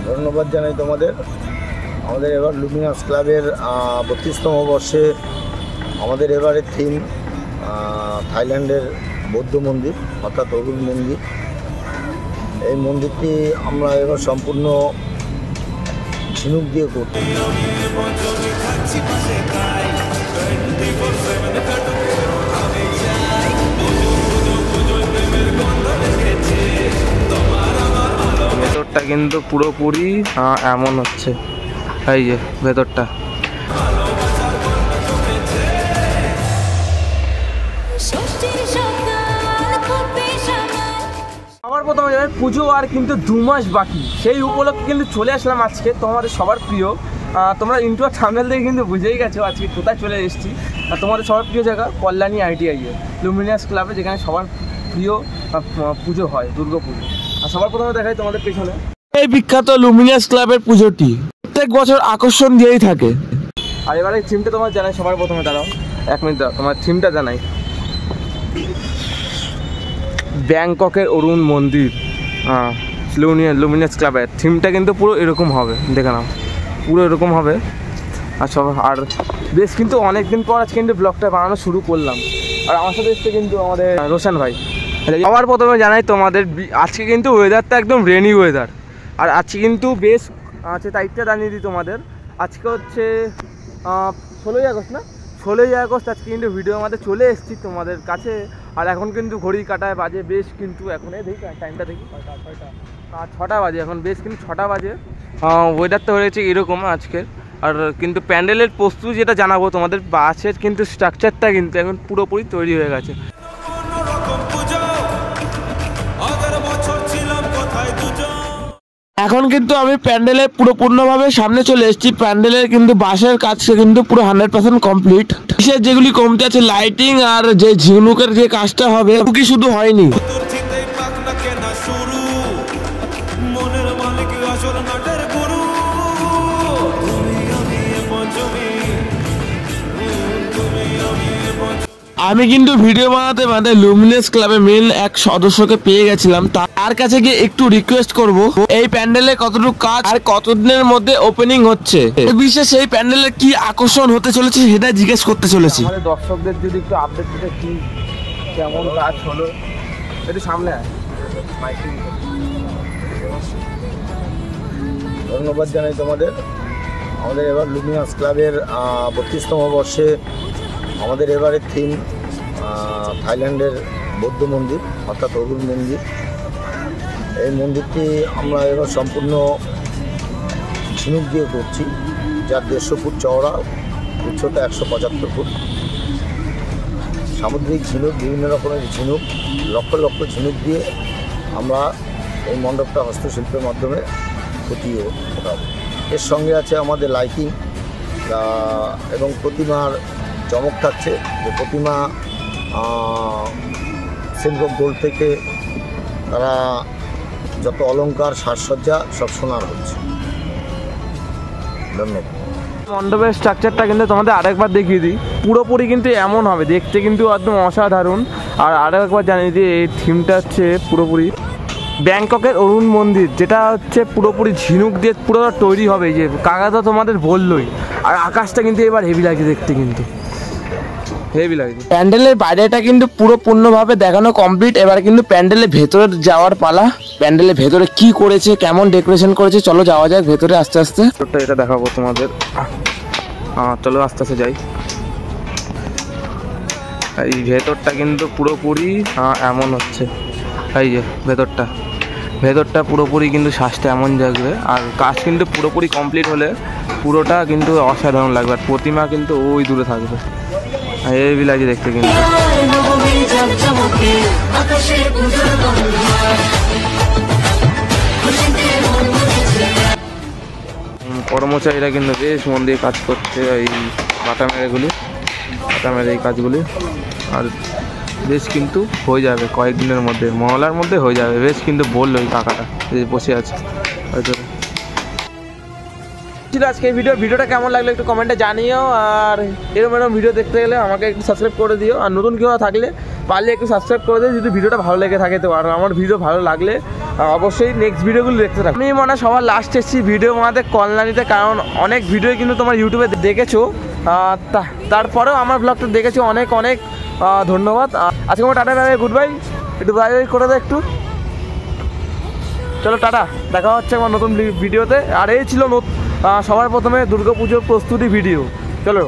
ধন্যবাদ জানাই তোমাদের। আমাদের এবার লুমিনাস ক্লাবের 32তম বর্ষে আমাদের এবারের থিম থাইল্যান্ডের বৌদ্ধ মন্দির অর্থাৎ অরুণ মন্দির। এই মন্দিরটি আমরা এবার সম্পূর্ণ ঝিনুক দিয়ে করছি। ভেতরটা কিন্তু পুরোপুরি এমন হচ্ছে, এই যে ভেতরটা। সবার প্রথমে পুজো আর কিন্তু 2 মাস বাকি, সেই উপলক্ষে কিন্তু চলে আসলাম আজকে তোমাদের সবার প্রিয়, তোমরা ইন্টু আর থাম্বনেল থেকে কিন্তু বুঝেই গেছো আজকে কোথায় চলে এসেছি। তোমাদের সবার প্রিয় জায়গা কল্যাণী ITI লুমিনাস ক্লাবে, যেখানে সবার প্রিয় পুজো হয়, দুর্গা পুজো। আর সবার প্রথমে দেখাই তোমাদের পেছনে এই বিখ্যাত লুমিনাস ক্লাবের পুজোটি প্রত্যেক বছর আকর্ষণ দিয়েই থাকে। আর এবারে থিমটা তোমার জানাই, সবার প্রথমে দাঁড়াও 1 মিনিট দাও, তোমার থিমটা জানাই। ব্যাংককের অরুণ মন্দির লুমিনাস ক্লাবের থিমটা কিন্তু পুরো এরকম হবে, দেখে নাও পুরো এরকম হবে। আর বেশ কিন্তু অনেকদিন পর আজকে কিন্তু ব্লগটা বানানো শুরু করলাম। আর আমার সাথে এসছে কিন্তু আমাদের রোশন ভাই। সবার প্রথমে জানাই তোমাদের আজকে কিন্তু ওয়েদারটা একদম রেনি ওয়েদার। আর আজকে কিন্তু বেশ আছে, তারিখটা জানিয়ে দিই তোমাদের। আজকে হচ্ছে 16ই আগস্ট না, 16ই আগস্ট। আজকে কিন্তু ভিডিও আমাদের চলে এসেছি তোমাদের কাছে। আর এখন কিন্তু ঘড়ি কাটায় বাজে বেশ কিন্তু এখন দেখি টাইমটা দেখি 6টা বাজে, এখন বেশ কিন্তু 6টা বাজে। ওয়েদারটা হয়েছে এরকম আজকের। আর কিন্তু প্যান্ডেলের প্রস্তুতি যেটা জানাবো তোমাদের, বাসের কিন্তু স্ট্রাকচারটা কিন্তু এখন পুরোপুরি তৈরি হয়ে গেছে। এখন কিন্তু আমি প্যান্ডেলে পুরোপূর্ণভাবে সামনে চলে এসেছি। প্যান্ডেলের কিন্তু বাসের কাজ কিন্তু পুরো 100% কমপ্লিট। বিশেষ যেগুলি কমতে আছে লাইটিং আর যে ঝিনুকের যে কাজটা হবে, কি শুধু হয়নি, আমি কিন্তু ভিডিও বানাতে বানাতে লুমিনাস ক্লাবের মেন এক সদস্যকে পেয়ে গেছিলাম। তার কাছে গিয়ে একটু রিকোয়েস্ট করব, এই প্যান্ডেলে কতটুকু কাজ আর কতদিনের মধ্যে ওপেনিং হচ্ছে, বিশেষ এই প্যান্ডেলের কি আকর্ষণ হতে চলেছে সেটা জিজ্ঞেস করতে চলেছি। আমাদের দর্শকদের যদি একটু আপডেট দিতে, কি কেমন কাজ হলো একটু সামনে আয়। ধন্যবাদ জানাই তোমাদের। আমাদের এবার লুমিনাস ক্লাবের 32তম বর্ষে আমাদের এবারের থিম থাইল্যান্ডের বৌদ্ধ মন্দির অর্থাৎ অরুণ মন্দির। এই মন্দিরটি আমরা এবার সম্পূর্ণ ঝিনুক দিয়ে করছি, যার 150 ফুট চওড়া, উচ্চতা 175 ফুট। সামুদ্রিক ঝিনুক, বিভিন্ন রকমের ঝিনুক, লক্ষ লক্ষ ঝিনুক দিয়ে আমরা এই মণ্ডপটা হস্তশিল্পের মাধ্যমে ফুটিয়ে ওঠাবো। এর সঙ্গে আছে আমাদের লাইটিং এবং প্রতিমার চমক থাকছে। যে প্রতিমা সিলভার গোল্ড থেকে তারা যত অলংকার সাজসজ্জা সব সোনার হচ্ছে। ধন্যবাদ। মণ্ডপের স্ট্রাকচারটা কিন্তু তোমাদের আরেকবার দেখিয়ে দিই, পুরোপুরি কিন্তু এমন হবে, দেখতে কিন্তু একদম অসাধারণ। আর আরেকবার জানিয়ে দিই, এই থিমটা হচ্ছে পুরোপুরি ব্যাংককের অরুণ মন্দির, যেটা হচ্ছে পুরোপুরি ঝিনুক দিয়ে পুরো তৈরি হবে। যে কাকাটা তোমাদের বললোই। আর আকাশটা কিন্তু এবার হেভি লাগছে দেখতে, কিন্তু হেভি লাগছে। প্যান্ডেলের বাইরেটা কিন্তু পুরো পূর্ণভাবে দেখানো কমপ্লিট। এবার কিন্তু প্যান্ডেলের ভেতরে যাওয়ার পালা। প্যান্ডেলের ভেতরে কি করেছে, কেমন ডেকোরেশন করেছে, চলো যাওয়া যাক ভেতরে আস্তে আস্তে। এটা দেখাবো তোমাদের, চলো আস্তে আস্তে যাই। এই ভেতরটা কিন্তু পুরোপুরি এমন হচ্ছে, এই যে ভেতরটা পুরোপুরি কিন্তু শ্বাসটা এমন জাগবে। আর কাজ কিন্তু পুরোপুরি কমপ্লিট হলে পুরোটা কিন্তু অসাধারণ লাগবে। আর প্রতিমা কিন্তু ওই দূরে থাকবে, হেভি লাগছে দেখতে কিন্তু। কর্মচারীরা কিন্তু বেশ মন দিয়ে কাজ করছে, এই বাটামের এই কাজগুলি। আর বেশ কিন্তু হয়ে যাবে কয়েকদিনের মধ্যে, মহলার মধ্যে হয়ে যাবে। বেশ কিন্তু বললো ওই কাকাটা যে বসে আছে হয়তো। আজকে ভিডিওটা কেমন লাগলো একটু কমেন্টে জানিও। আর এরকম ভিডিও দেখতে গেলে আমাকে একটু সাবস্ক্রাইব করে দিও। আর নতুন কেউ থাকলে পারলে একটু সাবস্ক্রাইব করে দেয় যদি ভিডিওটা ভালো লেগে থাকে। তো আর আমার ভিডিও ভালো লাগলে অবশ্যই নেক্সট ভিডিওগুলো দেখতে থাকো। আমি মনে হয় সবার লাস্ট এসেছি ভিডিও বানাতে কল্যাণীতে, কারণ অনেক ভিডিও কিন্তু তোমার ইউটিউবে দেখেছো, তারপরেও আমার ব্লগটা দেখেছো, অনেক অনেক ধন্যবাদ। আজকে আমার টাটা বাই, গুড বাই, একটু বাই বাই করে দাও একটু। চলো টাটা, দেখা হচ্ছে আমার নতুন ভিডিওতে। আর এই ছিল সবার প্রথমে দুর্গাপুজোর প্রস্তুতি ভিডিও। চলো।